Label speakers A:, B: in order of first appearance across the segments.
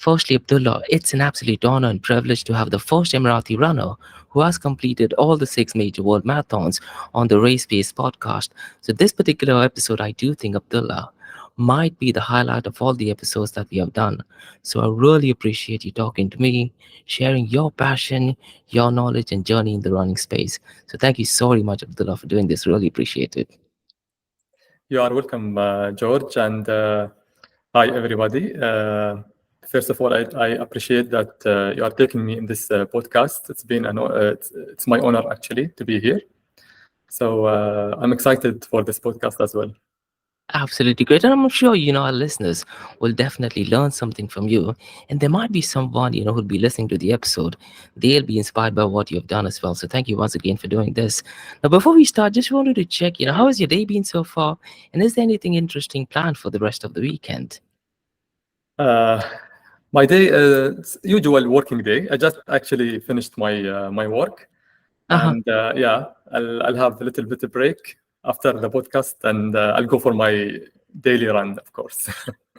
A: Firstly, Abdullah, it's an absolute honor and privilege to have the first Emirati runner who has completed all the six major world marathons on the Race Pace podcast. So, this particular episode, I do think, Abdullah, might be the highlight of all the episodes that we have done. So, I really appreciate you talking to me, sharing your passion, your knowledge, and journey in the running space. So, thank you so very much, Abdullah, for doing this. Really appreciate it.
B: You are welcome, George, and hi, everybody. First of all, I appreciate that you are taking me in this podcast. It's my honor actually to be here. So I'm excited for this podcast as well.
A: Absolutely great. And I'm sure, our listeners will definitely learn something from you. And there might be someone, who'll be listening to the episode. They'll be inspired by what you've done as well. So thank you once again for doing this. Now, before we start, just wanted to check, how has your day been so far? And is there anything interesting planned for the rest of the weekend?
B: Uh, my day, it's usual working day. I just actually finished my work,
A: Uh-huh.
B: and I'll have a little bit of break after the podcast, and I'll go for my daily run, of course.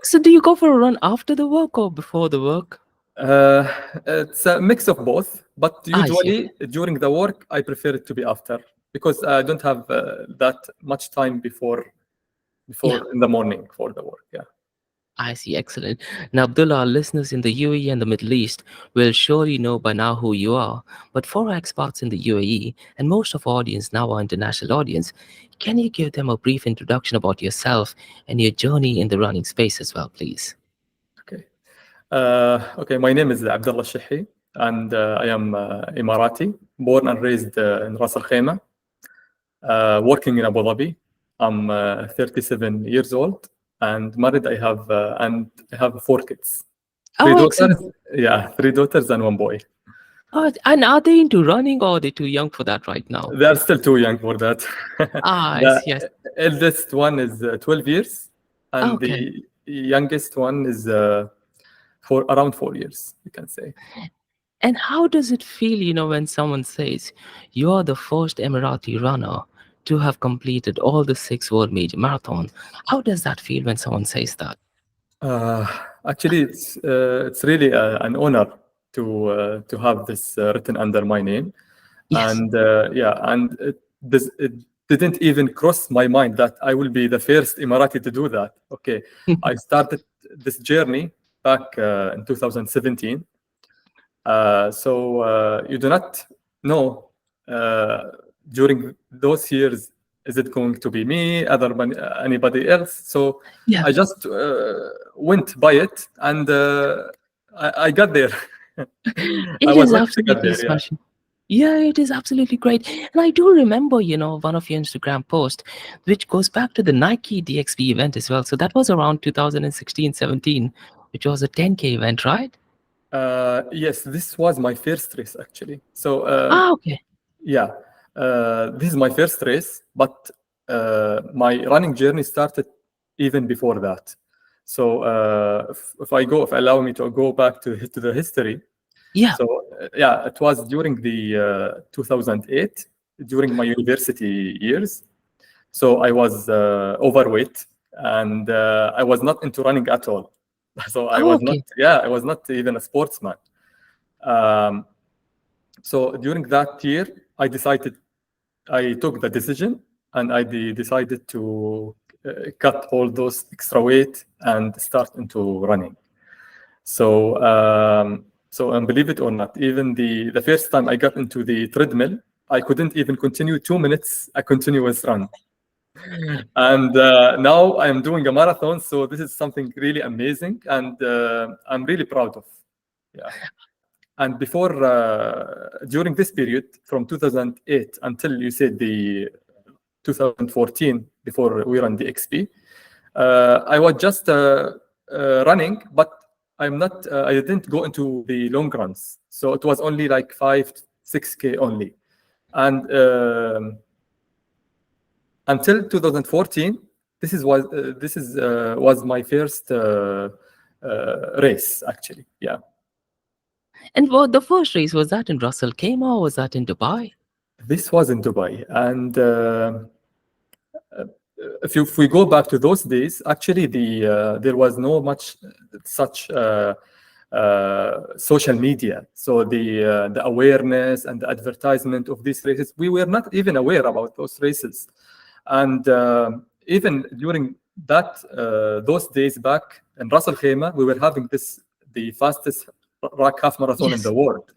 A: So do you go for a run after the work or before the work?
B: Uh, it's a mix of both, but
A: I see.
B: usually during the work, I prefer it to be after because I don't have that much time
A: Yeah.
B: before in the morning for the work. Yeah.
A: I see, excellent. Now, Abdullah, our listeners in the UAE and the Middle East will surely know by now who you are. But for our expats in the UAE, and most of our audience now are international audience, can you give them a brief introduction about yourself and your journey in the running space as well, please?
B: Okay. Okay. My name is Abdulla AlShehhi, and I am Emirati, born and raised in Ras Al Khaimah, working in Abu Dhabi. I'm 37 years old and married. I have four kids. Three
A: Oh,
B: daughters.
A: excellent.
B: Yeah, three daughters and one boy.
A: Oh, and are they into running or are they too young for that right now?
B: They are still too young for that.
A: I
B: The
A: see. Yes.
B: eldest one is 12 years, and
A: Okay.
B: the youngest one is for around 4 years, you can say.
A: And how does it feel, when someone says you're the first Emirati runner to have completed all the six world major marathons? How does that feel when someone says that?
B: Uh, Actually, it's really an honor to have this written under my name,
A: Yes.
B: and it didn't even cross my mind that I will be the first Emirati to do that. Okay, I started this journey back in 2017. You do not know during those years, is it going to be me, anybody else? So
A: Yeah,
B: I just went by it, and I got there. I
A: it
B: was
A: is
B: lucky to get
A: absolutely
B: there. Yeah.
A: smashing. Yeah, it is absolutely great. And I do remember, one of your Instagram posts, which goes back to the Nike DXB event as well. So that was around 2016, 17, which was a 10K event, right?
B: Yes, this was my first race actually. So
A: Ah, okay.
B: yeah, this is my first race, but my running journey started even before that. So if allow me to go back to the history.
A: Yeah.
B: So yeah, it was during the 2008, during my university years. So I was overweight, and I was not into running at all. So
A: Oh, okay.
B: I was not even a sportsman. Um, so during that year, I took the decision, and decided to cut all those extra weight and start into running. And believe it or not, even the first time I got into the treadmill, I couldn't even continue 2 minutes a continuous run. And now I'm doing a marathon, so this is something really amazing, and I'm really proud of. Yeah. And during this period, from 2008 until you said the 2014, before we ran the XP, I was just running, but I didn't go into the long runs. So it was only like 6K only. And until 2014, was my first race actually. Yeah.
A: And what the first race, was that in Ras Al Khaimah or was that in Dubai?
B: This was in Dubai, and if we go back to those days, actually there was no much such social media. So the awareness and the advertisement of these races, we were not even aware about those races. And even during that those days back in Ras Al Khaimah, we were having the fastest rock half marathon in
A: Yes.
B: the world.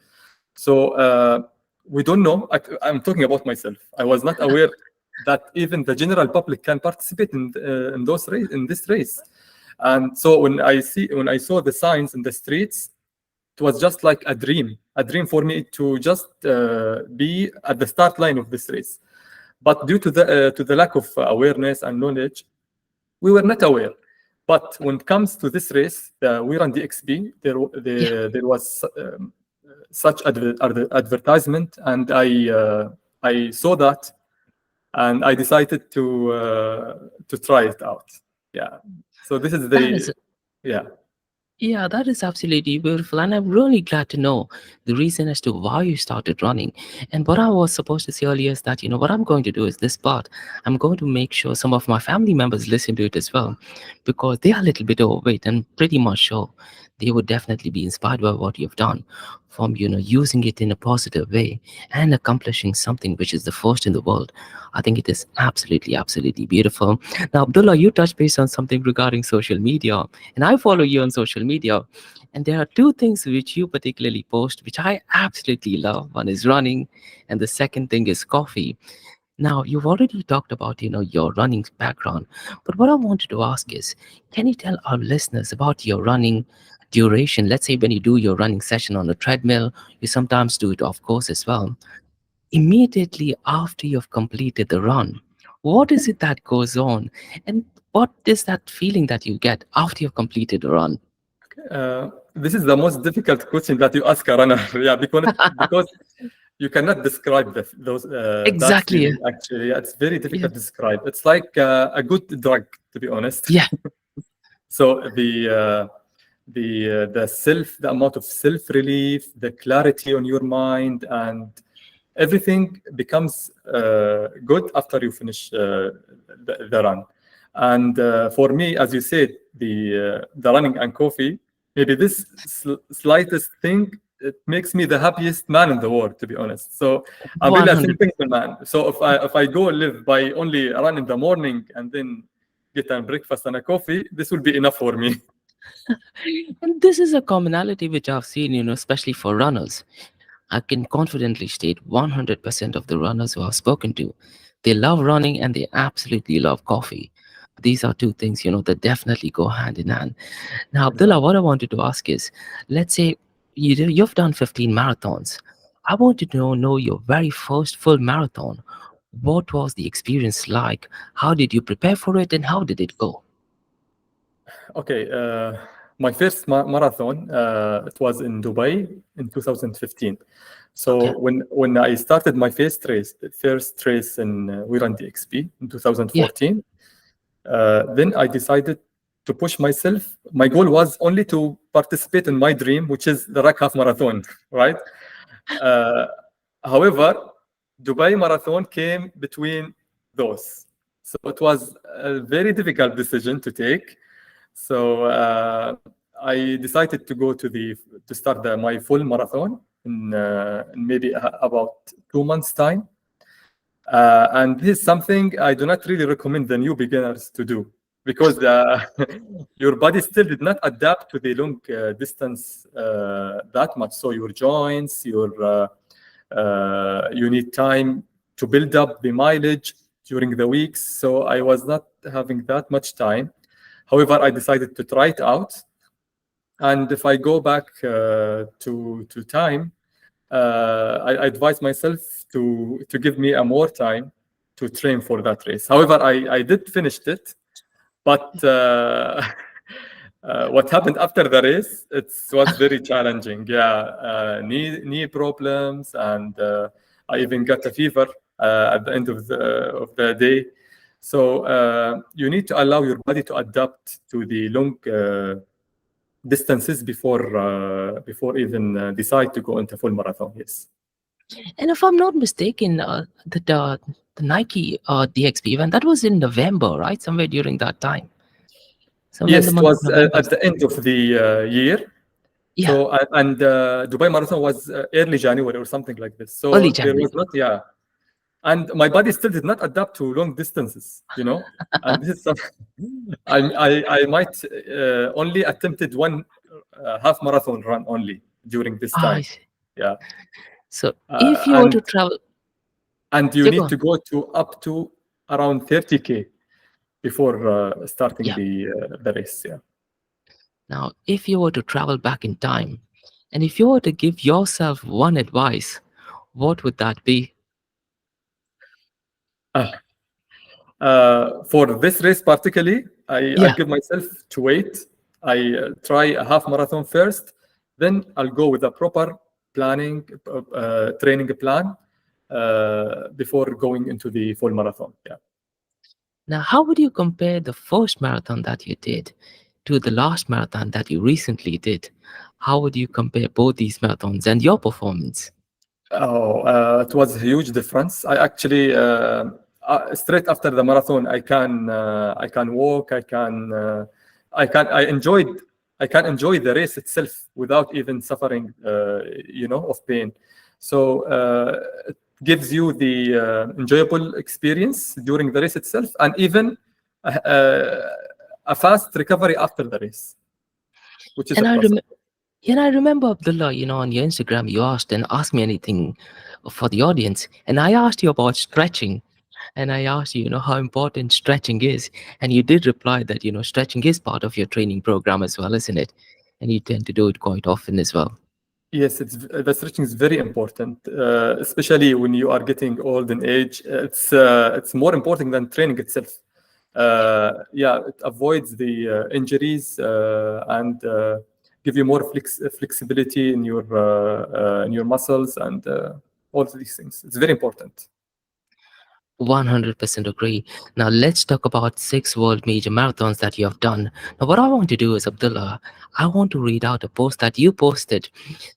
B: So we don't know. I'm talking about myself. I was not aware that even the general public can participate in those race in this race. And so when I saw the signs in the streets, it was just like a dream for me to just be at the start line of this race. But due to the lack of awareness and knowledge, we were not aware. But when it comes to this race, we run DXB.
A: Yeah.
B: There was such advertisement, and I saw that, and I decided to try it out. Yeah. So this is
A: That is
B: the yeah.
A: Yeah, that is absolutely beautiful. And I'm really glad to know the reason as to why you started running. And what I was supposed to say earlier is that, what I'm going to do is this part, I'm going to make sure some of my family members listen to it as well, because they are a little bit overweight and pretty much sure they would definitely be inspired by what you've done from, using it in a positive way and accomplishing something which is the first in the world. I think it is absolutely, absolutely beautiful. Now, Abdullah, you touched base on something regarding social media, and I follow you on social media. And there are two things which you particularly post, which I absolutely love. One is running, and the second thing is coffee. Now, you've already talked about, your running background, but what I wanted to ask is, can you tell our listeners about your running duration? Let's say when you do your running session on a treadmill, you sometimes do it off course as well. Immediately after you've completed the run, what is it that goes on? And what is that feeling that you get after you've completed the run?
B: This is the most difficult question that you ask a runner. Yeah, because you cannot describe those that
A: Exactly.
B: feeling. Actually, yeah, it's very
A: Yeah.
B: difficult to describe. It's like a good drug, to be honest.
A: Yeah.
B: So the amount of self relief, the clarity on your mind, and everything becomes good after you finish the run. And for me, as you said, the running and coffee, maybe this slightest thing, it makes me the happiest man in the world, to be honest. So I'm really a
A: 100.
B: simple man. So if I go live by only run in the morning and then get a breakfast and a coffee, this will be enough for me.
A: And this is a commonality which I've seen, especially for runners. I can confidently state 100% of the runners who I've spoken to, they love running and they absolutely love coffee. These are two things, that definitely go hand in hand. Now, Abdullah,
B: Exactly.
A: what I wanted to ask is, let's say you've done 15 marathons. I wanted to know your very first full marathon. What was the experience like? How did you prepare for it and how did it go?
B: Okay, my first marathon, it was in Dubai in 2015.
A: Okay.
B: So when I started my first race in we ran the XP in
A: Yeah.
B: 2014, then I decided to push myself. My goal was only to participate in my dream, which is the Rock Half Marathon, right? Uh, However, Dubai Marathon came between those. So it was a very difficult decision to take. So I decided to go to start my full marathon in maybe about 2 months' time. And this is something I do not really recommend the new beginners to do because your body still did not adapt to the long distance that much. So your joints, you need time to build up the mileage during the weeks. So I was not having that much time. However, I decided to try it out. And if I go back to time, I advise myself to give me a more time to train for that race. However, I did finish it, but what happened after the race, it was very challenging. Yeah, knee problems, and I even got a fever at the end of the day. So you need to allow your body to adapt to the long distances before even decide to go into full marathon. Yes.
A: And if I'm not mistaken, the Nike DXP event, that was in November, right? Somewhere during that time. Somewhere in
B: Yes,
A: the
B: it
A: month of
B: was
A: November.
B: at the end of the year.
A: Yeah,
B: So and Dubai Marathon was early January or something like this.
A: early
B: So there was
A: January.
B: not, yeah. And my body still did not adapt to long distances, you know. And this is something I might only attempted one half marathon run only during this
A: Ah, I
B: time.
A: see.
B: Yeah,
A: So
B: uh,
A: if you were
B: and
A: to travel,
B: and you
A: you go
B: need
A: on.
B: to go to up to around 30K before starting
A: Yeah.
B: the race. Yeah.
A: Now, if you were to travel back in time, and if you were to give yourself one advice, what would that be?
B: Uh, for this race particularly, I
A: Yeah.
B: give myself to wait. I try a half marathon first, then I'll go with a proper planning, training plan before going into the full marathon. Yeah.
A: Now, how would you compare the first marathon that you did to the last marathon that you recently did? How would you compare both these marathons and your performance?
B: Oh, it was a huge difference. I actually straight after the marathon, I can walk, I enjoyed, I can enjoy the race itself without even suffering, of pain. So it gives you the enjoyable experience during the race itself, and even uh, a fast recovery after the race, which is a
A: And I
B: plus.
A: remember. And I remember, Abdullah, on your Instagram, you asked and asked me anything for the audience. And I asked you about stretching. And I asked you, how important stretching is. And you did reply that, stretching is part of your training program as well, isn't it? And you tend to do it quite often as well.
B: Yes, the stretching is very important, especially when you are getting old in age. It's more important than training itself. Yeah, it avoids the injuries and give you more flexibility in your muscles and all of these things. It's very important.
A: 100% agree. Now let's talk about 6 world major marathons that you have done. Now, what I want to do is, Abdullah, I want to read out a post that you posted.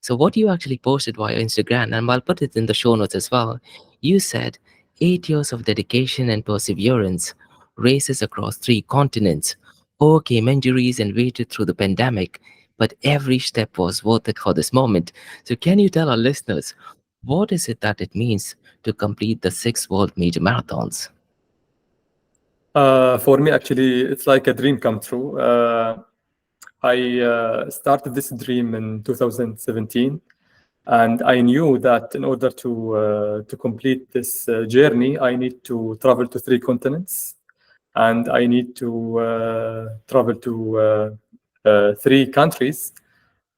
A: So, what you actually posted via Instagram, and I'll put it in the show notes as well. You said 8 years of dedication and perseverance, races across 3 continents, overcame injuries and waited through the pandemic, but every step was worth it for this moment. So, can you tell our listeners what is it that it means to complete the 6 world major marathons?
B: For me, actually, it's like a dream come true. I started this dream in 2017, and I knew that in order to complete this journey, I need to travel to 3 continents, and I need to travel to 3 countries.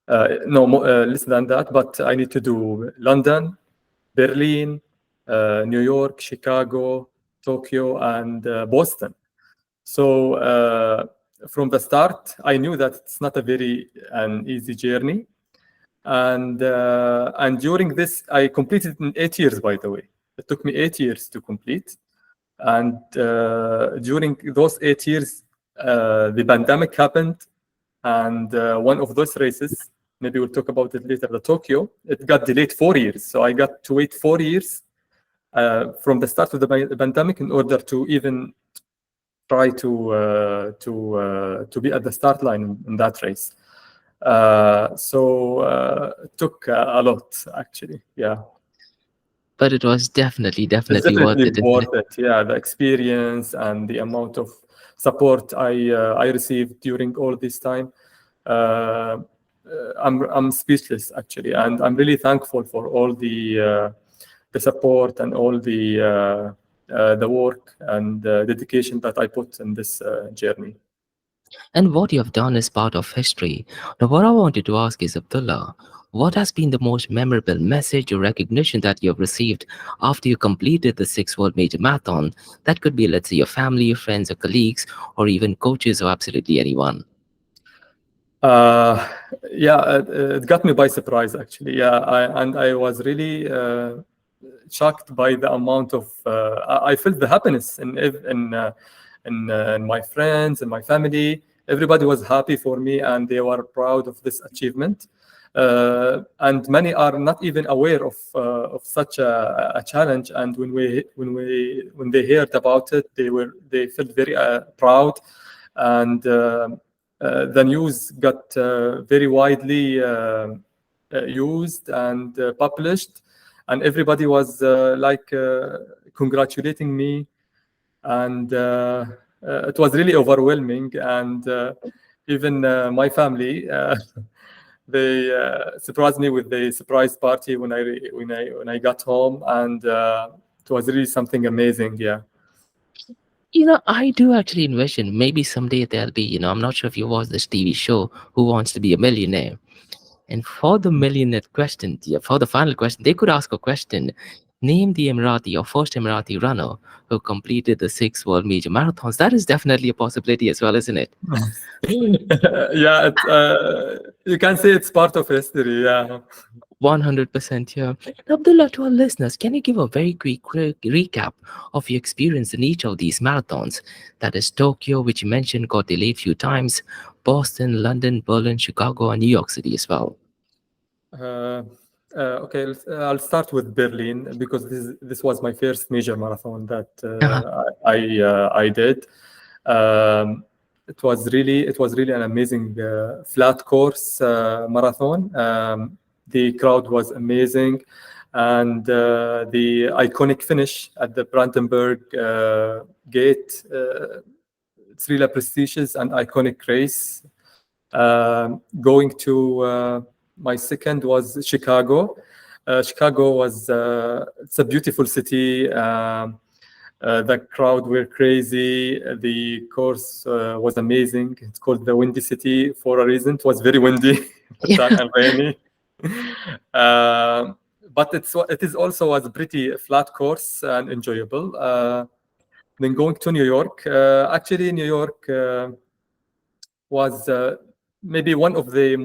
B: No, less than that, but I need to do London, Berlin, New York, Chicago, Tokyo, and Boston. So from the start, I knew that it's not a very an easy journey, and during this, I completed in 8 years. By the way, it took me 8 years to complete, and during those 8 years, the pandemic happened, and one of those races, maybe we'll talk about it later, the Tokyo, it got delayed 4 years. So I got to wait 4 years from the start of the pandemic in order to even try to be at the start line in that race. So it took a lot, actually. Yeah,
A: But it was
B: it's
A: definitely worth
B: definitely
A: it, isn't
B: worth
A: it?
B: it. Yeah, the experience and the amount of support I received during all this time. Uh, I'm speechless, actually, and I'm really thankful for all the support and all the work and dedication that I put in this journey.
A: And what you have done is part of history. Now, what I wanted to ask is, Abdullah, what has been the most memorable message or recognition that you have received after you completed the 6 world major marathon? That could be, let's say, your family, your friends, or colleagues, or even coaches, or absolutely anyone.
B: Uh, yeah, it got me by surprise, actually. Yeah, and I was really shocked by the amount of. I felt the happiness in my friends and my family. Everybody was happy for me, and they were proud of this achievement. And many are not even aware of such a challenge. And when they heard about it, they felt very proud, and the news got very widely used and published, and everybody was congratulating me, and it was really overwhelming. And even my family, they surprised me with the surprise party when I got home, and it was really something amazing. Yeah.
A: I do actually envision maybe someday there'll be, I'm not sure if you watch this TV show, Who Wants to Be a Millionaire? And for the millionaire question, yeah, for the final question, they could ask a question. Name the Emirati or first Emirati runner who completed the six world major marathons. That is definitely a possibility as well, isn't it?
B: Yeah, you can say it's part of history. Yeah.
A: 100%, yeah. Now, Abdullah, to our listeners, can you give a very quick recap of your experience in each of these marathons? That is Tokyo, which you mentioned got delayed few times, Boston, London, Berlin, Chicago, and New York City as well.
B: Uh, okay, I'll start with Berlin because this was my first major marathon that
A: Uh-huh.
B: I did. It was really an amazing flat course marathon. The crowd was amazing, and the iconic finish at the Brandenburg Gate. It's really a prestigious and iconic race. Going to my second was Chicago. Chicago was it's a beautiful city. The crowd were crazy. The course was amazing. It's called the Windy City for a reason. It was very windy that time and rainy. But it is also a pretty flat course and enjoyable. Then going to New York. Actually, New York was maybe one of the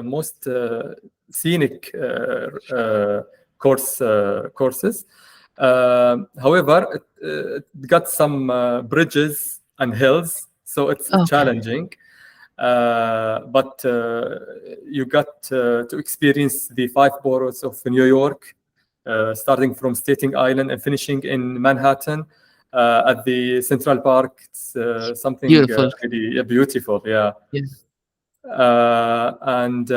B: most scenic courses. However, it got some bridges and hills, so it's
A: Okay.
B: challenging. But you got to experience the five boroughs of New York, starting from Staten Island and finishing in Manhattan at the Central Park. It's something
A: Beautiful.
B: really beautiful, yeah.
A: Yeah.
B: And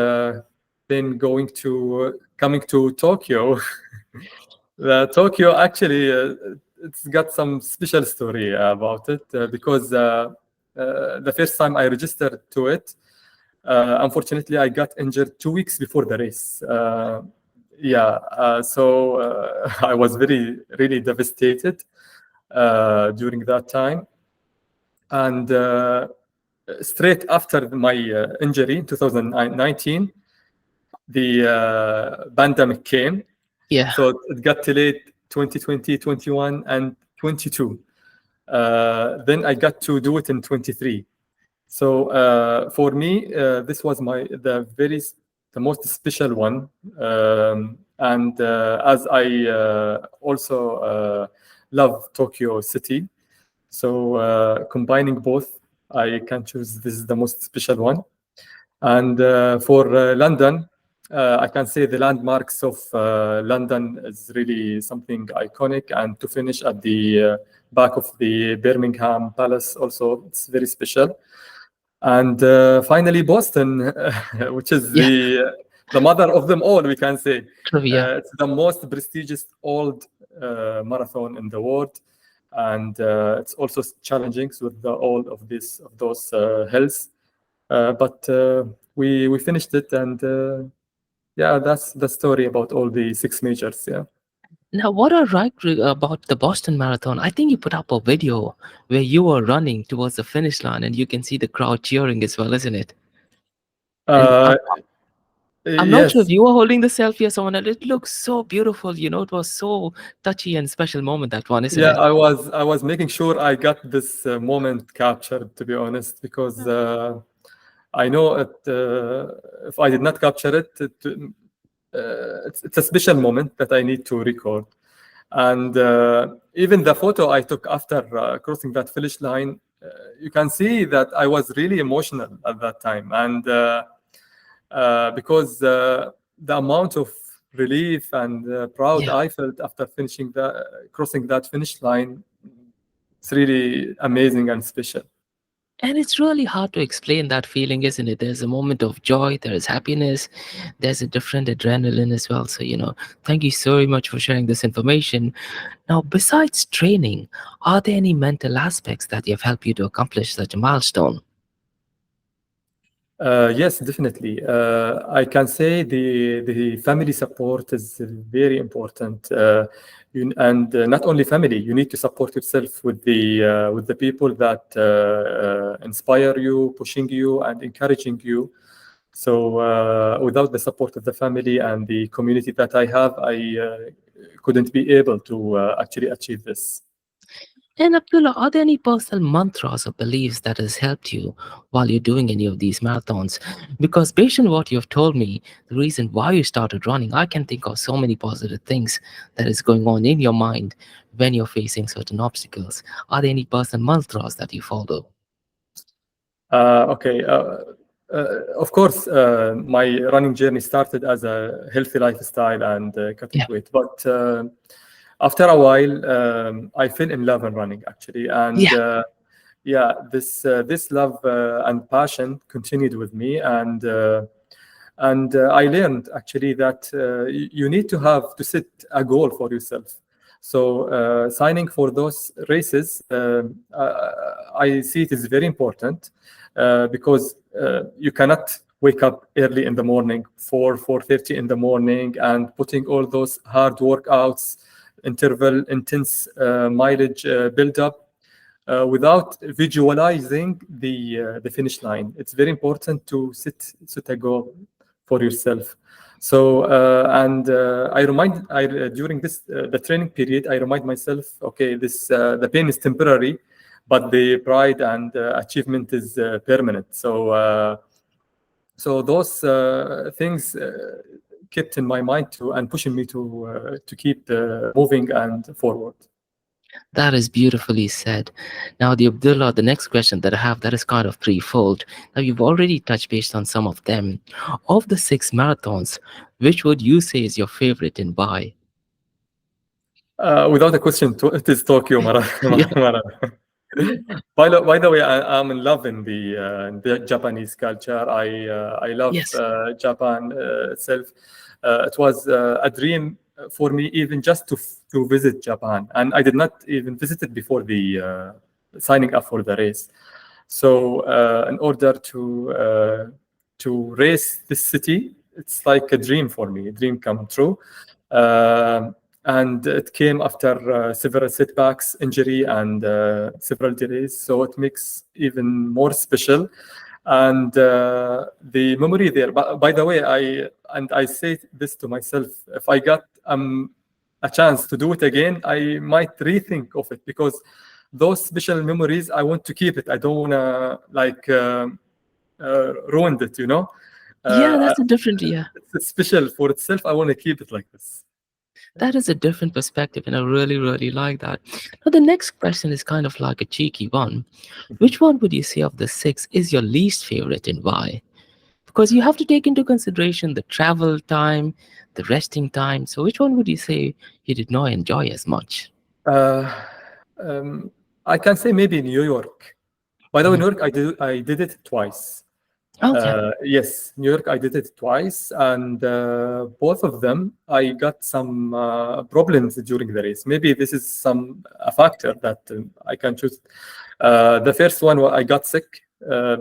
B: then coming to Tokyo. Tokyo actually, it's got some special story about it because the first time I registered to it, unfortunately, I got injured 2 weeks before the race. So I was really devastated during that time. And straight after my injury in 2019, the pandemic came.
A: Yeah.
B: So it got delayed 2020, 21, and 22. Then I got to do it in 23. So for me, this was the most special one. And as I also love Tokyo City, so combining both, I can choose this is the most special one. And for London, I can say the landmarks of London is really something iconic. And to finish at the back of the Birmingham Palace, also it's very special. And finally, Boston, which is
A: Yeah.
B: the mother of them all, we can say.
A: True. Yeah.
B: It's the most prestigious old marathon in the world, and it's also challenging with all of those hills. But we finished it, and yeah, that's the story about all the six majors. Yeah.
A: Now, what I like about the Boston Marathon, I think you put up a video where you were running towards the finish line and you can see the crowd cheering as well, isn't it? And
B: Uh,
A: I'm not sure if
B: yes.
A: you were holding the selfie or someone else. It looks so beautiful. It was so touchy and special moment, that one, isn't
B: Yeah,
A: it?
B: I was making sure I got this moment captured, to be honest, because I know if I did not capture it, it's a special moment that I need to record. And even the photo I took after crossing that finish line, you can see that I was really emotional at that time. And because the amount of relief and proud
A: Yeah.
B: I felt after crossing that finish line, it's really amazing and special.
A: And it's really hard to explain that feeling, isn't it? There's a moment of joy, there is happiness, there's a different adrenaline as well. So, thank you so much for sharing this information. Now, besides training, are there any mental aspects that have helped you to accomplish such a milestone?
B: Yes, definitely. I can say the family support is very important, and not only family. You need to support yourself with the people that inspire you, pushing you, and encouraging you. So, without the support of the family and the community that I have, I couldn't be able to actually achieve this.
A: And Abdullah, are there any personal mantras or beliefs that has helped you while you're doing any of these marathons? Because based on what you've told me, the reason why you started running, I can think of so many positive things that is going on in your mind when you're facing certain obstacles. Are there any personal mantras that you follow?
B: Okay. Of course, my running journey started as a healthy lifestyle and cutting
A: Yeah.
B: weight. But after a while, I fell in love in running, actually. And
A: Yeah.
B: yeah, this love and passion continued with me. And I learned actually that you need to have to set a goal for yourself. So signing for those races, I see it is very important because you cannot wake up early in the morning, 4:30 in the morning, and putting all those hard workouts, interval, intense mileage build up without visualizing the finish line. It's very important to set a goal for yourself. So and I remind I during this the training period, I remind myself, okay, this the pain is temporary, but the pride and achievement is permanent. So those things kept in my mind too and pushing me to keep moving and forward.
A: That is beautifully said. Now, the Abdullah, the next question that I have that is kind of threefold. Now, you've already touched based on some of them. Of the six marathons, which would you say is your favorite and why?
B: Without a question, it is Tokyo
A: Yeah.
B: Marathon. By the way, I'm in love in the Japanese culture. I love
A: Yes.
B: Japan itself. It was a dream for me, even just to visit Japan, and I did not even visit it before the signing up for the race. So, in order to race this city, it's like a dream for me, a dream come true. Um and it came after several setbacks, injury, and several delays. So it makes even more special. And the memory there. By the way, I say this to myself: if I got a chance to do it again, I might rethink of it because those special memories, I want to keep it. I don't want to like ruin it.
A: Yeah,
B: Uh,
A: that's a different, yeah.
B: it's special for itself. I want to keep it like this.
A: That is a different perspective, and I really, really like that. Now, the next question is kind of like a cheeky one. Which one would you say of the six is your least favorite and why? Because you have to take into consideration the travel time, the resting time. So, which one would you say you did not enjoy as much?
B: Uh, um, I can say maybe New York. By the way,
A: Mhm.
B: New York, I did it twice.
A: Okay.
B: Yes, New York, I did it twice, and both of them, I got some problems during the race. Maybe this is a factor that I can choose. The first one, I got sick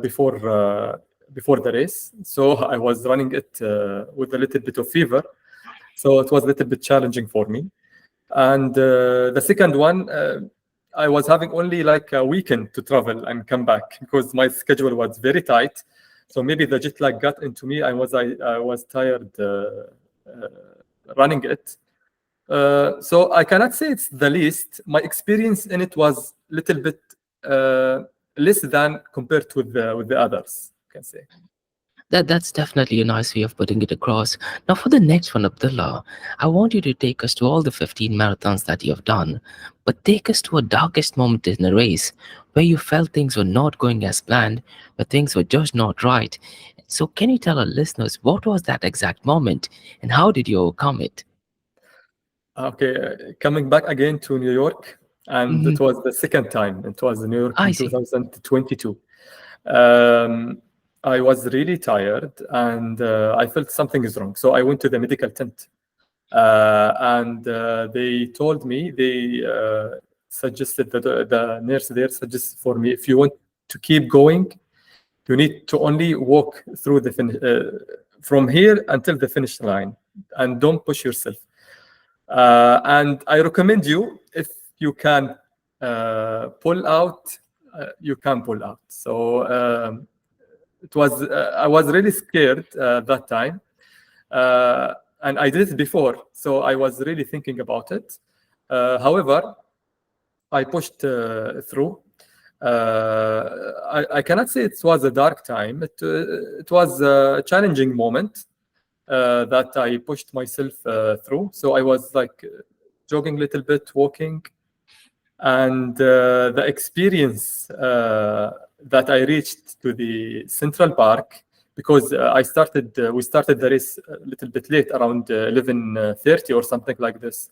B: before the race, so I was running it with a little bit of fever. So it was a little bit challenging for me. And the second one, I was having only like a weekend to travel and come back because my schedule was very tight. So maybe the jet lag got into me. I was tired running it. So I cannot say it's the least. My experience in it was a little bit uh, less than compared with the others, I can say.
A: That's definitely a nice way of putting it across. Now, for the next one, Abdullah, I want you to take us to all the 15 marathons that you have done, but take us to a darkest moment in a race where you felt things were not going as planned, where things were just not right. So, can you tell our listeners what was that exact moment and how did you overcome it?
B: Okay, coming back again to New York, and
A: Hmm.
B: it was the second time. It was New York
A: I
B: in
A: see.
B: 2022. Um, I was really tired, and I felt something is wrong. So I went to the medical tent, and they told me, they suggested that the nurse there suggested for me, if you want to keep going, you need to only walk through the from here until the finish line, and don't push yourself. And I recommend you, if you can pull out, you can pull out. So it was I was really scared that time, and I did it before, so I was really thinking about it. However, I pushed through. I cannot say it was a dark time. It was a challenging moment that I pushed myself through. So I was like jogging a little bit, walking, and the experience that I reached to the Central Park, because we started the race a little bit late, around 11:30 or something like this.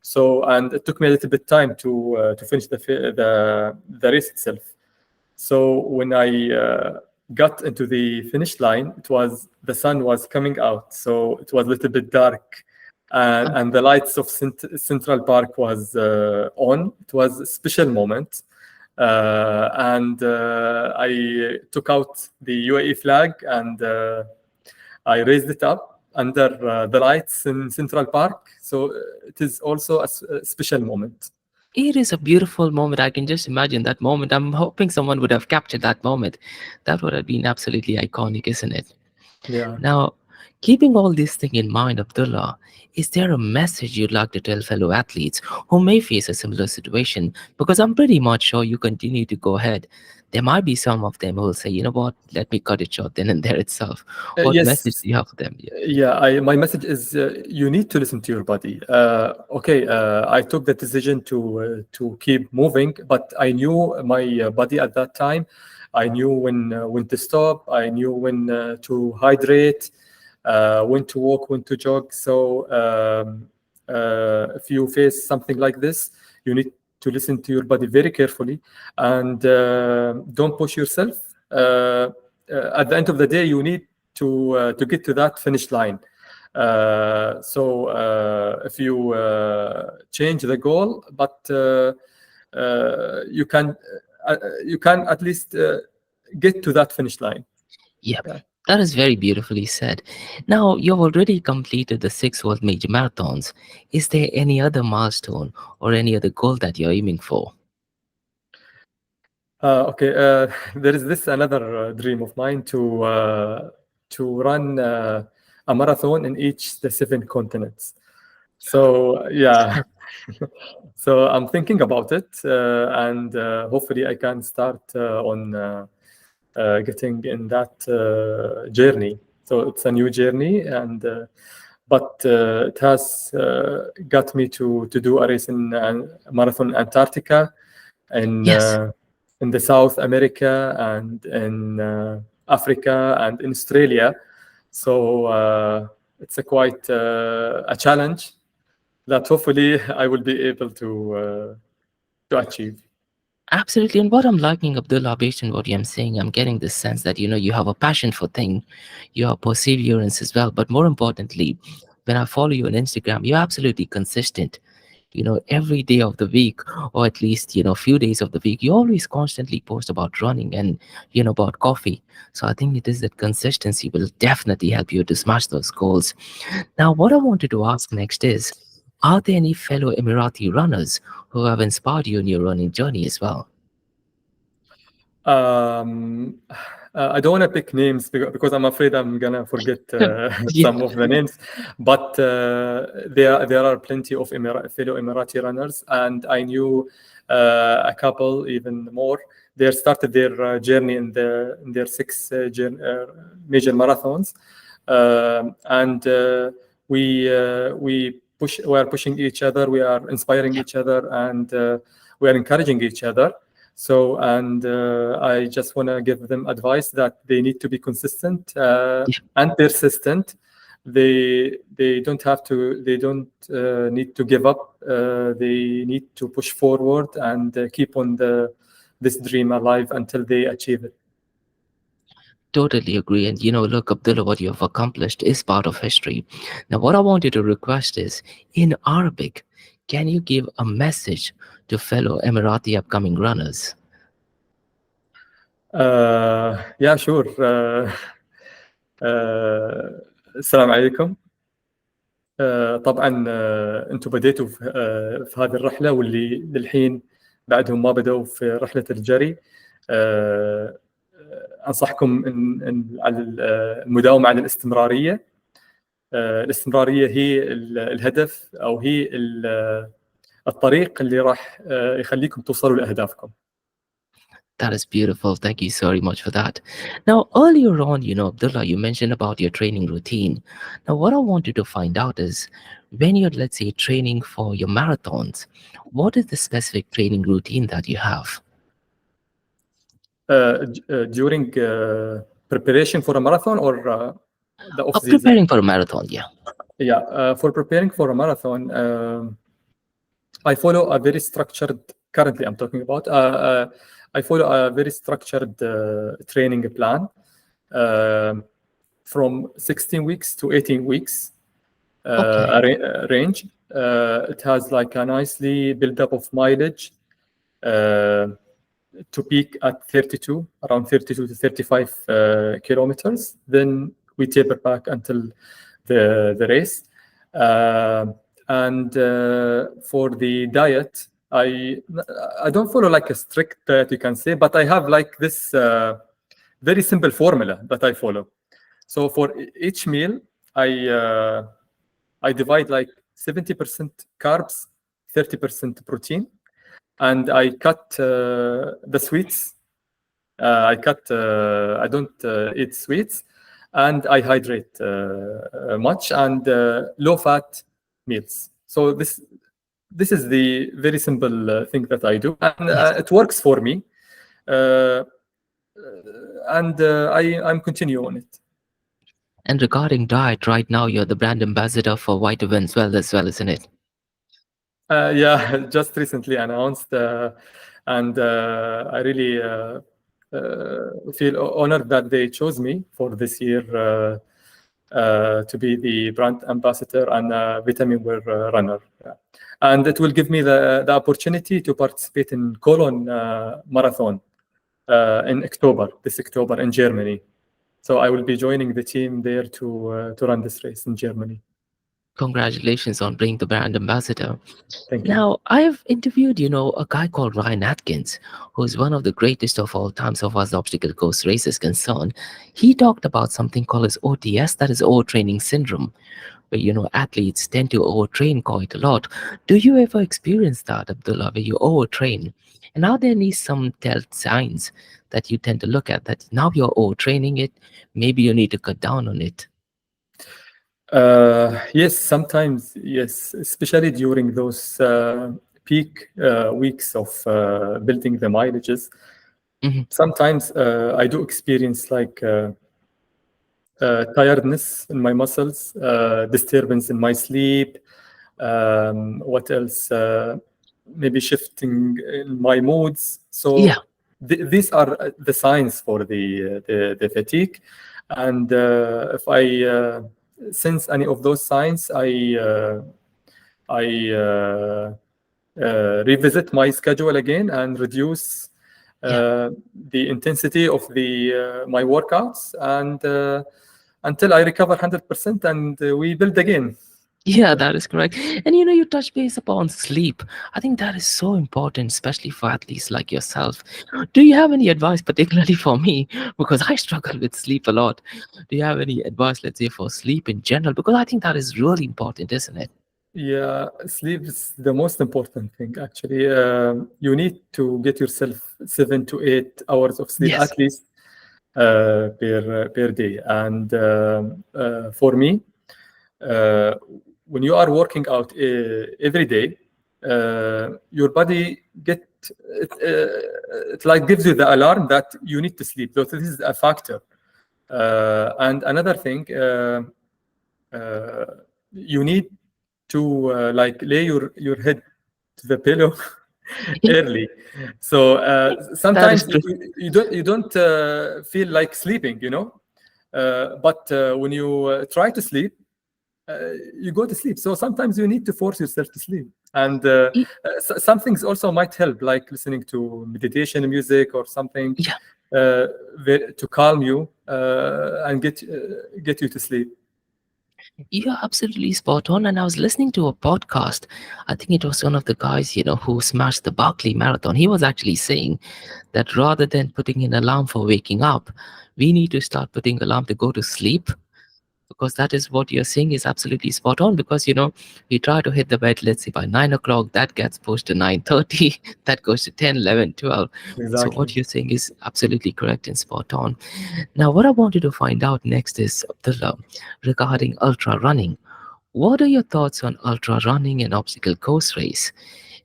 B: So, and it took me a little bit time to finish the race itself. So when I got into the finish line, the sun was coming out, so it was a little bit dark, and the lights of Central Park was on. It was a special moment, and I took out the UAE flag, and I raised it up under the lights in Central Park. So it is also a special moment.
A: It is a beautiful moment. I can just imagine that moment. I'm hoping someone would have captured that moment. That would have been absolutely iconic, isn't it?
B: Yeah.
A: Now, keeping all this thing in mind, Abdullah, is there a message you'd like to tell fellow athletes who may face a similar situation? Because I'm pretty much sure you continue to go ahead. There might be some of them who will say, you know what, let me cut it short then and there itself. What message
B: Yes.
A: do you have for them? Yeah.
B: Yeah, my message is you need to listen to your body. Okay, I took the decision to keep moving, but I knew my body at that time. I knew when to stop. I knew when to hydrate, when to walk, when to jog. So if you face something like this, you need to listen to your body very carefully, and don't push yourself. At the end of the day, you need to get to that finish line. So if you change the goal, but you can at least get to that finish line.
A: Yep,
B: Yeah.
A: that is very beautifully said. Now, you've already completed the 6 World Major Marathons. Is there any other milestone or any other goal that you're aiming for?
B: Okay. There is this another dream of mine to run a marathon in each the 7 continents. So yeah, so I'm thinking about it, and hopefully I can start on getting in that journey. So it's a new journey, and but it has got me to do a race in marathon Antarctica, in
A: Yes,
B: uh, in the South America, and in Africa, and in Australia. So it's a quite a challenge that hopefully I will be able to achieve.
A: absolutely. And what I'm liking, Abdullah, based on what I'm saying, I'm getting this sense that, you have a passion for thing, you have perseverance as well. But more importantly, when I follow you on Instagram, you're absolutely consistent. Every day of the week, or at least, few days of the week, you always constantly post about running and, about coffee. So I think it is that consistency will definitely help you to smash those goals. Now, what I wanted to ask next is, are there any fellow Emirati runners who have inspired you in your running journey as well?
B: Um, I don't want to pick names because I'm afraid I'm gonna forget
A: Yeah.
B: some of the names. But there are plenty of fellow Emirati runners, and I knew a couple even more. They started their journey in their 6 major marathons, and we are pushing each other, we are inspiring each other, and we are encouraging each other. So, and I just want to give them advice that they need to be consistent and persistent. They don't have to. They don't need to give up. They need to push forward and keep on this dream alive until they achieve it.
A: Totally agree. And look, Abdullah, what you have accomplished is part of history. Now, what I wanted to request is in Arabic, can you give a message to fellow Emirati upcoming runners?
B: Yeah, sure. السلام عليكم. طبعا انتم بديتوا في هذه الرحله، واللي للحين بعدهم ما بدأوا في رحله الجري. انصحكم على المداومه على الاستمراريه. الاستمراريه هي الهدف، او هي الطريق اللي راح يخليكم توصلوا لاهدافكم.
A: That is beautiful. Thank you so very much for that. Now, earlier on, Abdullah, you mentioned about your training routine. Now, what I wanted to find out is when you're, let's say, training for your marathons, what is the specific training routine that you have?
B: During preparation for a marathon, or the off season?
A: Preparing for a marathon, yeah.
B: Yeah, for preparing for a marathon, I follow a very structured. Currently, I'm talking about. I follow a very structured training plan from 16 weeks to 18 weeks range. It has like a nicely built up of mileage to peak at 32, around 32 to 35 kilometers. Then we taper back until the race. And for the diet, I don't follow like a strict diet, you can say, but I have like this very simple formula that I follow. So for each meal, I divide like 70% carbs, 30% protein, and I cut the sweets. I don't eat sweets, and I hydrate much, and low-fat meals. So this is the very simple thing that I do, and it works for me. And I'm continuing on it.
A: And regarding diet, right now you're the brand ambassador for VitaminwellUAE as well, isn't it?
B: Yeah, just recently announced, and I really feel honored that they chose me for this year to be the brand ambassador and VitaminwellUAE runner. Yeah. And it will give me the opportunity to participate in Cologne marathon in this October in Germany. So I will be joining the team there to run this race in Germany.
A: Congratulations on being the brand ambassador.
B: Thank you.
A: Now, I've interviewed, a guy called Ryan Atkins, who's one of the greatest of all time so far as the obstacle course race is concerned. He talked about something called as OTS, that is overtraining syndrome, where, athletes tend to overtrain quite a lot. Do you ever experience that, Abdullah, where you overtrain? And are there any some tell signs that you tend to look at that now you're overtraining it, maybe you need to cut down on it?
B: Yes, sometimes, yes, especially during those peak weeks of building the mileages.
A: Mm-hmm.
B: Sometimes I do experience like tiredness in my muscles, disturbance in my sleep. What else? Maybe shifting in my moods. So
A: Yeah.
B: These are the signs for the fatigue. And if I sense any of those signs, I revisit my schedule again and reduce the intensity of my workouts, and until I recover 100%, and we build again.
A: Yeah, that is correct. And you touch base upon sleep. I think that is so important, especially for athletes like yourself. Do you have any advice, particularly for me? Because I struggle with sleep a lot. Do you have any advice, let's say, for sleep in general? Because I think that is really important, isn't it?
B: Yeah, sleep is the most important thing, actually. You need to get yourself 7 to 8 hours of sleep
A: Yes.
B: at least per day. And for me, when you are working out every day, your body it like gives you the alarm that you need to sleep. So this is a factor. And another thing, you need to like lay your head to the pillow early. So
A: That is
B: sometimes
A: true.
B: you don't feel like sleeping, you know. But when you try to sleep, you go to sleep. So sometimes you need to force yourself to sleep. And some things also might help, like listening to meditation music or something
A: Yeah,
B: uh, to calm you and get you to sleep.
A: you're absolutely spot on. And I was listening to a podcast. I think it was one of the guys, who smashed the Barkley Marathon. He was actually saying that rather than putting an alarm for waking up, we need to start putting alarm to go to sleep, because that is what you're saying is absolutely spot on. Because we try to hit the bed, let's say by 9 o'clock, that gets pushed to 9:30, that goes to 10, 11, 12. So
B: Exactly.
A: what you're saying is absolutely correct and spot on. Now what I wanted to find out next is, Abdullah, regarding ultra running. What are your thoughts on ultra running and obstacle course race?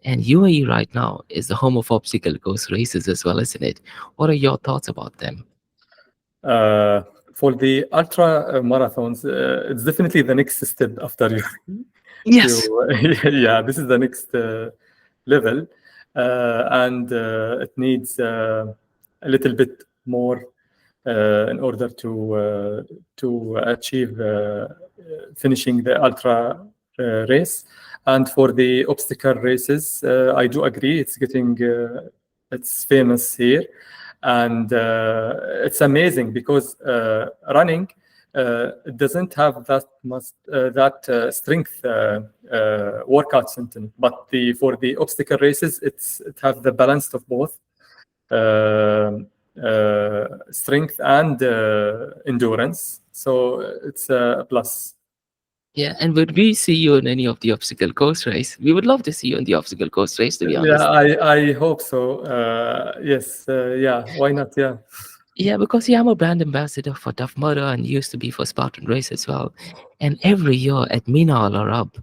A: And UAE right now is the home of obstacle course races as well, isn't it? What are your thoughts about them?
B: Uh, for the ultra marathons, it's definitely the next step after you
A: Yes.
B: to yeah, this is the next level, and it needs a little bit more in order to achieve finishing the ultra race. And for the obstacle races, I do agree it's getting it's famous here, and it's amazing because running it doesn't have that much strength workouts in it. But the for the obstacle races, it have the balance of both strength and endurance. So it's a plus.
A: Yeah, and would we see you in any of the obstacle course race? We would love to see you in the obstacle course race, to be
B: Yeah,
A: honest.
B: I hope so. Yes, yeah, why not? Yeah.
A: Yeah, because I'm a brand ambassador for Tough Mudder and used to be for Spartan Race as well. And every year at Mina Al Arab,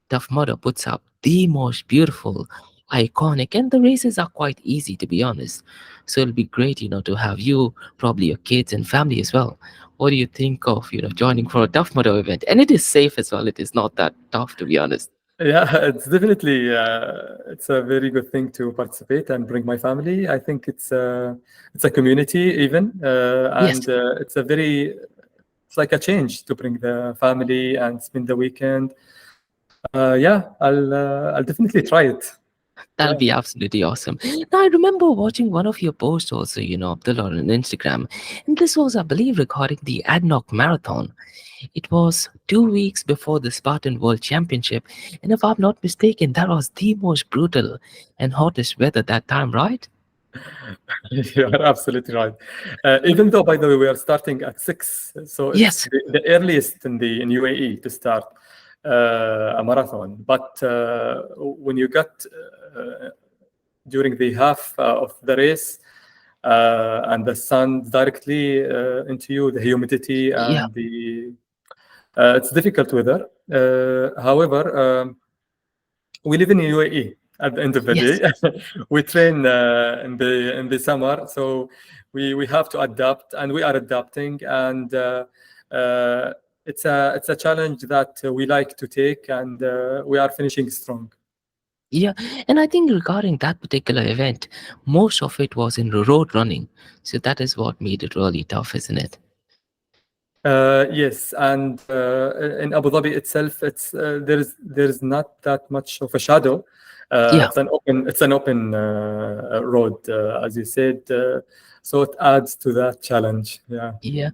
A: Tough Mudder puts up the most beautiful, iconic, and the races are quite easy, to be honest. So it'll be great, to have you, probably your kids and family as well. What do you think of, joining for a Tough Mudder event? And it is safe as well. It is not that tough, to be honest.
B: Yeah, it's definitely it's a very good thing to participate and bring my family. I think it's a community even,
A: Yes,
B: and it's like a change to bring the family and spend the weekend. Yeah, I'll definitely try it.
A: that'll
B: Yeah.
A: be absolutely awesome. Now, I remember watching one of your posts also, Abdullah, on Instagram. And this was, I believe, regarding the Adnock Marathon. It was 2 weeks before the Spartan World Championship. And if I'm not mistaken, that was the most brutal and hottest weather that time, right?
B: You are absolutely right. Even though, by the way, we are starting at 6, so it's
A: Yes.
B: the earliest in UAE to start a marathon. But when you got during the half of the race and the sun directly into you, the humidity
A: Yeah.
B: and the it's difficult weather. However, we live in UAE at the end of the
A: Yes.
B: day. We train in the summer, so we have to adapt, and we are adapting. And uh, it's a challenge that we like to take, and we are finishing strong.
A: Yeah. And I think regarding that particular event, most of it was in road running. So that is what made it really tough, isn't it?
B: Yes, and in Abu Dhabi itself, there is not that much of a shadow.
A: Yeah.
B: It's an open road, as you said, so it adds to that challenge. Yeah.
A: Yeah.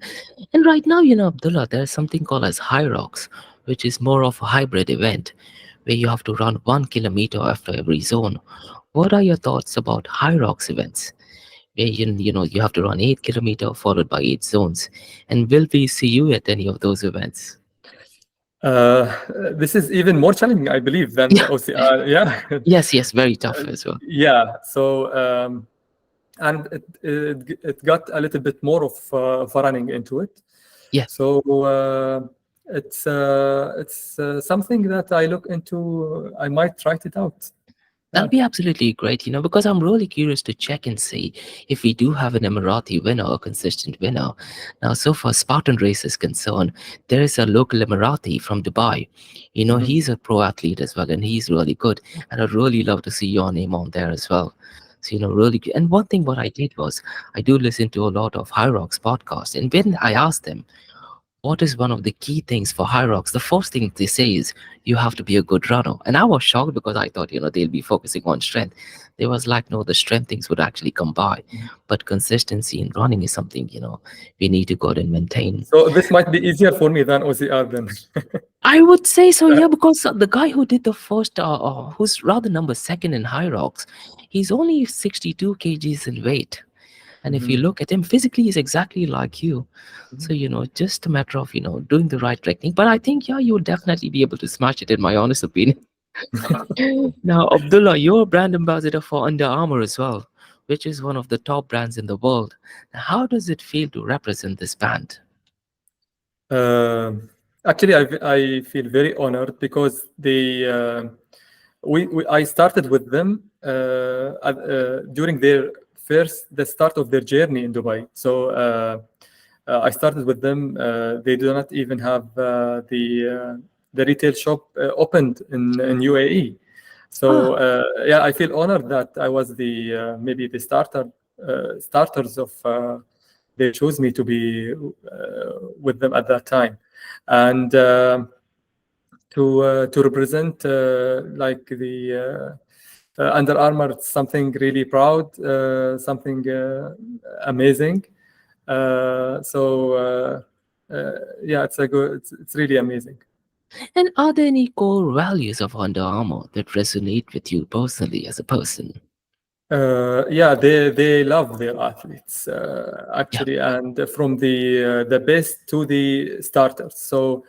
A: And right now, Abdullah, there's something called as High Rocks, which is more of a hybrid event where you have to run 1 kilometer after every zone. What are your thoughts about High Rocks events? Where you have to run 8 kilometer followed by 8 zones. And will we see you at any of those events?
B: Uh, this is even more challenging, I believe, than the
A: Yeah.
B: OCR. Yeah.
A: Yes, yes, very tough as well.
B: Yeah. So, and it got a little bit more of running into it.
A: Yeah.
B: So it's something that I look into. I might try it out.
A: That'll be absolutely great, because I'm really curious to check and see if we do have an Emirati winner, a consistent winner. Now, so far, Spartan Race is concerned, there is a local Emirati from Dubai.
B: Mhm.
A: He's a pro athlete as well, and he's really good. And I'd really love to see your name on there as well. So, really good. And one thing what I did was, I do listen to a lot of High Rocks podcasts, and when I asked them, what is one of the key things for high rocks? The first thing they say is you have to be a good runner. And I was shocked because I thought, they'll be focusing on strength. They was like, no, the strength things would actually come by. But consistency in running is something, we need to go out and maintain.
B: So this might be easier for me than OCR then.
A: I would say so, yeah, because the guy who did the first, who's rather number second in high rocks, he's only 62 kgs in weight. And if you
B: Mhm.
A: look at him physically, he's exactly like you. So, just a matter of, doing the right technique. But I think, yeah, you'll definitely be able to smash it, in my honest opinion. Now, Abdullah, you're a brand ambassador for Under Armour as well, which is one of the top brands in the world. Now, how does it feel to represent this brand?
B: Um, Actually, I feel very honored because I started with them during the start of their journey in Dubai. So I started with them. They do not even have the retail shop opened in UAE. So
A: Ah,
B: yeah, I feel honored that I was the maybe the starters of. They chose me to be with them at that time, and to represent like the Under Armour, it's something really proud, something amazing. Yeah, it's really amazing.
A: and are there any core values of Under Armour that resonate with you personally as a person?
B: Yeah, they love their athletes
A: Yeah,
B: actually, and from the best to the starters. So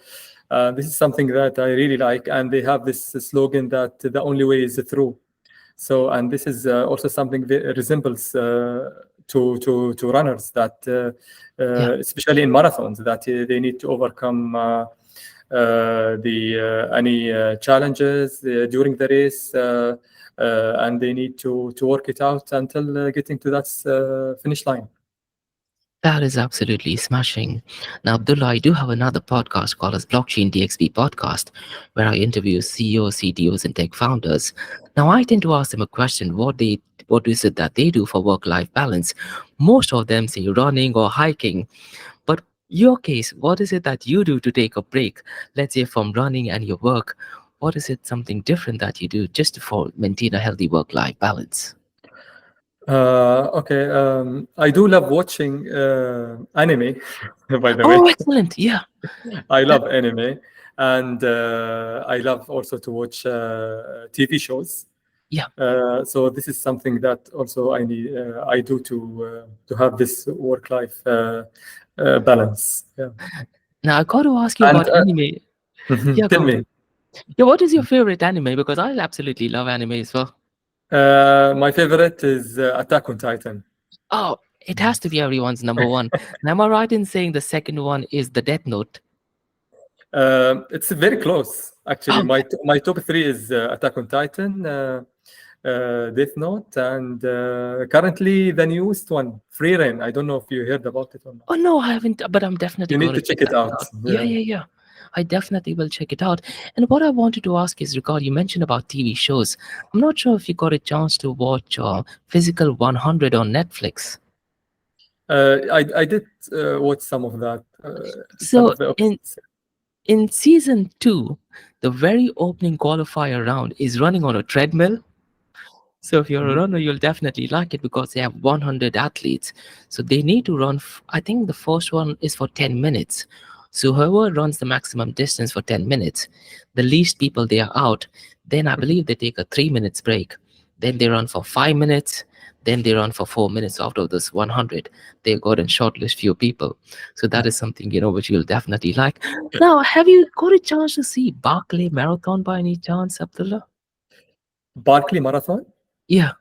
B: this is something that I really like, and they have this slogan that the only way is through. So, and this is also something that resembles to runners that,
A: yeah.
B: especially in marathons, that they need to overcome the any challenges during the race, and they need to work it out until getting to that finish line.
A: That is absolutely smashing. Now, Abdullah, I do have another podcast called as Blockchain DXB Podcast, where I interview CEOs, CTOs, and tech founders. Now, I tend to ask them a question: what is it that they do for work-life balance? Most of them say running or hiking, but your case, what is it that you do to take a break? Let's say from running and your work. What is it something different that you do just to maintain a healthy work-life balance?
B: Okay, I do love watching anime, by the way.
A: Oh, excellent! Yeah,
B: I
A: that,
B: love anime, and I love also to watch TV shows.
A: yeah.
B: So this is something that also I do to have this work-life balance. Yeah,
A: Now I got to ask you
B: and
A: about anime. Yeah,
B: tell
A: go.
B: me,
A: Yeah, what is your favorite anime? Because I absolutely love anime as well.
B: my favorite is Attack on Titan.
A: Oh, it has to be everyone's number one. And am I right in saying the second one is the Death Note?
B: It's very close, actually.
A: Oh,
B: My top three is Attack on Titan, Death Note, and currently the newest one, Free Reign. I don't know if you heard about it or not.
A: oh no, I haven't, but I'm definitely
B: You need
A: going
B: to
A: to check
B: check it
A: that
B: out.
A: out. Yeah,
B: Yeah.
A: yeah, yeah. I definitely will check it out. And what I wanted to ask is, regard you mentioned about TV shows. I'm not sure if you got a chance to watch Physical 100 on Netflix.
B: I did watch some
A: So
B: of the
A: in
B: episodes.
A: in season two, the very opening qualifier round is running on a treadmill. So if you're a
B: Mhm.
A: runner, you'll definitely like it because they have 100 athletes. So they need to run, I think the first one is for 10 minutes. So whoever runs the maximum distance for 10 minutes, the least people they are out, then I believe they take a 3 minutes break. Then they run for 5 minutes. Then they run for 4 minutes out of this 100. They go and shortlist few people. So that is something, which you'll definitely like. Now, have you got a chance to see Barclay Marathon by any chance, Abdullah?
B: Barkley Marathon?
A: Yeah.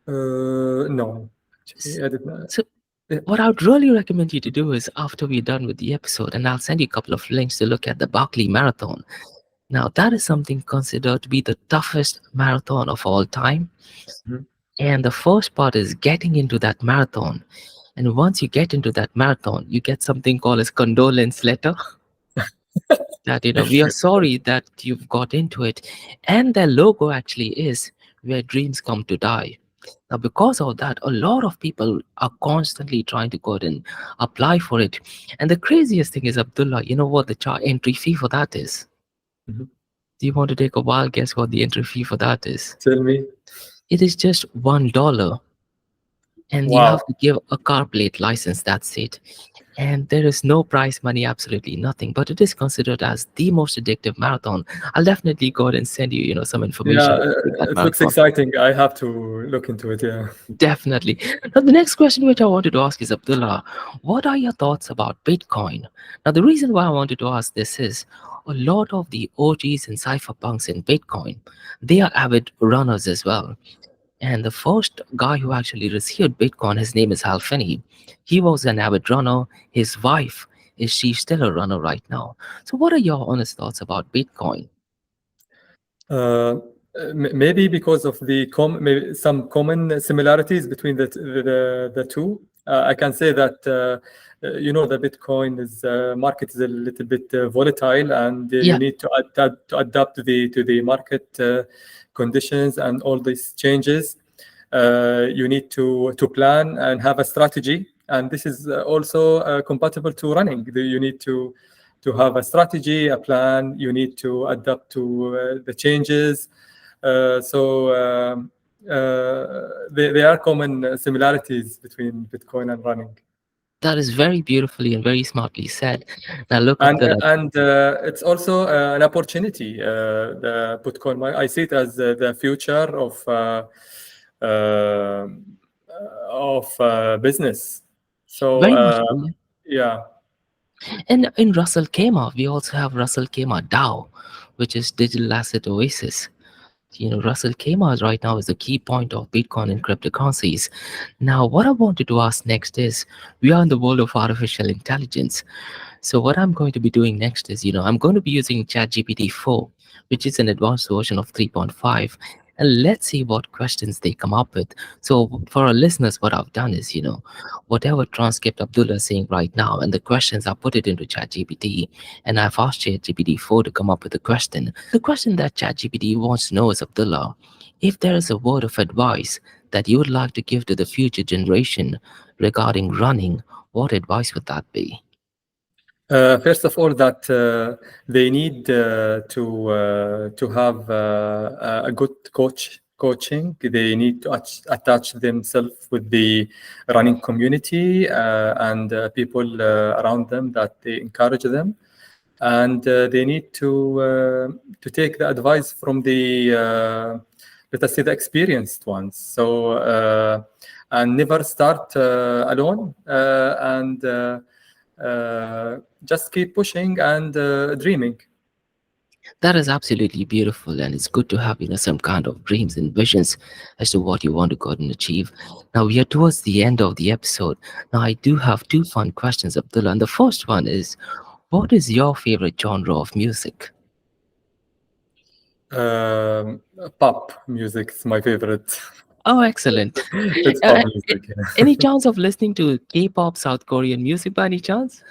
B: No,
A: S-
B: actually, I did not.
A: So
B: Yeah.
A: what I would really recommend you to do is after we're done with the episode, and I'll send you a couple of links to look at the Barkley Marathon. Now, that is something considered to be the toughest marathon of all time.
B: Mhm.
A: And the first part is getting into that marathon. And once you get into that marathon, you get something called as condolence letter that, we are sorry that you've got into it. And their logo actually is where dreams come to die. Now, because of that, a lot of people are constantly trying to go out and apply for it. And the craziest thing is, Abdullah, you know what the entry fee for that is?
B: Mhm.
A: Do you want to take a wild guess what the entry fee for that is?
B: Tell me.
A: It is just $1. And you have
B: Wow.
A: to give a car plate license, that's it. And there is no prize money, absolutely nothing, but it is considered as the most addictive marathon. I'll definitely go ahead and send you, some
B: Yeah,
A: information about that
B: it looks
A: marathon.
B: exciting. I have to look into it. Yeah.
A: Definitely. Now, the next question which I wanted to ask is, Abdullah, what are your thoughts about Bitcoin? Now, the reason why I wanted to ask this is a lot of the OGs and cypherpunks in Bitcoin, they are avid runners as well. And the first guy who actually received Bitcoin, his name is Hal Finney. He was an avid runner. His wife, is she still a runner right now? So, what are your honest thoughts about Bitcoin?
B: Uh, Maybe because of the maybe some common similarities between the two. I can say that the Bitcoin is market is a little bit volatile, and you
A: Yeah,
B: need to adapt to the market conditions and all these changes. You need to plan and have a strategy, and this is also compatible to running. You need to have a strategy, a plan. You need to adapt to the changes. There are common similarities between Bitcoin and running.
A: that is very beautifully and very smartly said. Now, look,
B: And
A: Abdullah,
B: and it's also an opportunity. The Bitcoin, I see it as the future uh, of business. So
A: very much so. Yeah.
B: yeah.
A: And in Ras Al Khaimah, we also have Ras Al Khaimah DAO, which is Digital Asset Oasis. Ras Al Khaimah right now is the key point of Bitcoin and cryptocurrencies. Now, what I wanted to ask next is, we are in the world of artificial intelligence. So what I'm going to be doing next is, I'm going to be using ChatGPT 4, which is an advanced version of 3.5. And let's see what questions they come up with. So for our listeners, what I've done is, whatever transcript Abdullah is saying right now, and the questions I put it into ChatGPT, and I've asked ChatGPT 4 to come up with a question. The question that ChatGPT wants to know is, Abdullah, if there is a word of advice that you would like to give to the future generation regarding running, what advice would that be?
B: First of all, that they need to have a good coaching. They need to attach themselves with the running community and people around them that they encourage them, and they need to take the advice from the let us say the experienced ones. So and never start alone and just keep pushing and dreaming.
A: That is absolutely beautiful, and it's good to have some kind of dreams and visions as to what you want to go out and achieve. Now we are towards the end of the episode. Now I do have two fun questions, Abdullah, and the first one is, what is your favorite genre of music?
B: Um, Pop music is my favorite.
A: Oh, excellent.
B: It's pop
A: Uh,
B: music.
A: any chance of listening to K-pop, South Korean music by any chance?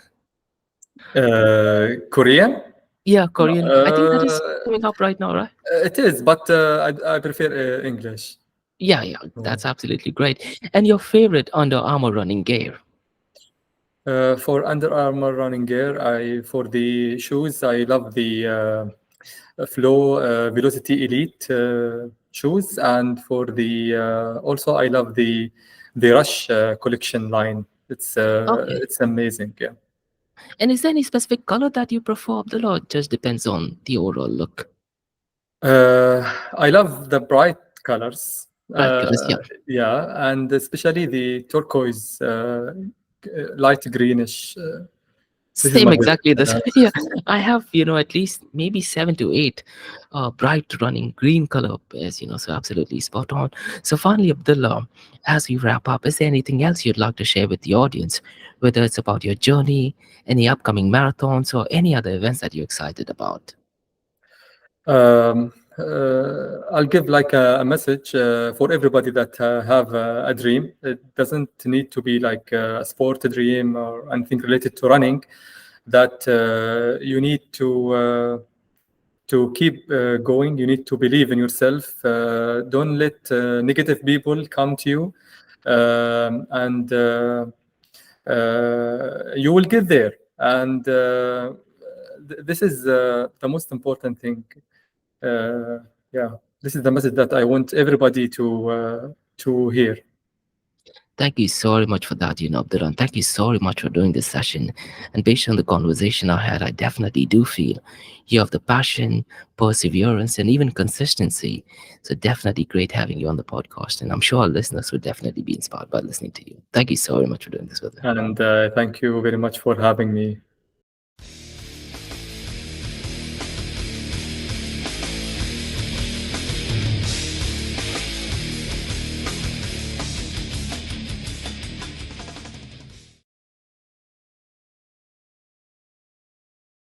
B: Korean?
A: Yeah,
B: No,
A: Korean. I think that is coming up right now, right?
B: it is, but I prefer English.
A: Yeah, yeah,
B: So,
A: that's absolutely great. And your favorite Under Armour running gear?
B: for Under Armour running gear, I for the shoes, I love the Flow Velocity Elite shoes, and for the also I love the Rush collection line.
A: Okay.
B: It's amazing. Yeah.
A: And is there any specific color that you prefer, Abdullah, or it just depends on the overall look?
B: I love the bright colors.
A: Bright colors, yeah.
B: Yeah, and especially the turquoise, light greenish. This is
A: Same
B: my favorite.
A: exactly this. Yeah, I have, at least maybe 7 to 8 bright running green color pairs, so absolutely spot on. So finally, Abdullah, as we wrap up, is there anything else you'd like to share with the audience, whether it's about your journey, any upcoming marathons, or any other events that you're excited about?
B: I'll give like a message for everybody that have a dream. It doesn't need to be like a sport dream or anything related to running. That you need to keep going. You need to believe in yourself. Don't let negative people come to you, and you will get there. And this is the most important thing. Yeah, this is the message that I want everybody to hear.
A: Thank you so much for that, Abdullah. And thank you so much for doing this session. And based on the conversation I had, I definitely do feel you have the passion, perseverance, and even consistency. So definitely great having you on the podcast. And I'm sure our listeners would definitely be inspired by listening to you. Thank you so much for doing this with us.
B: And thank you very much for having me.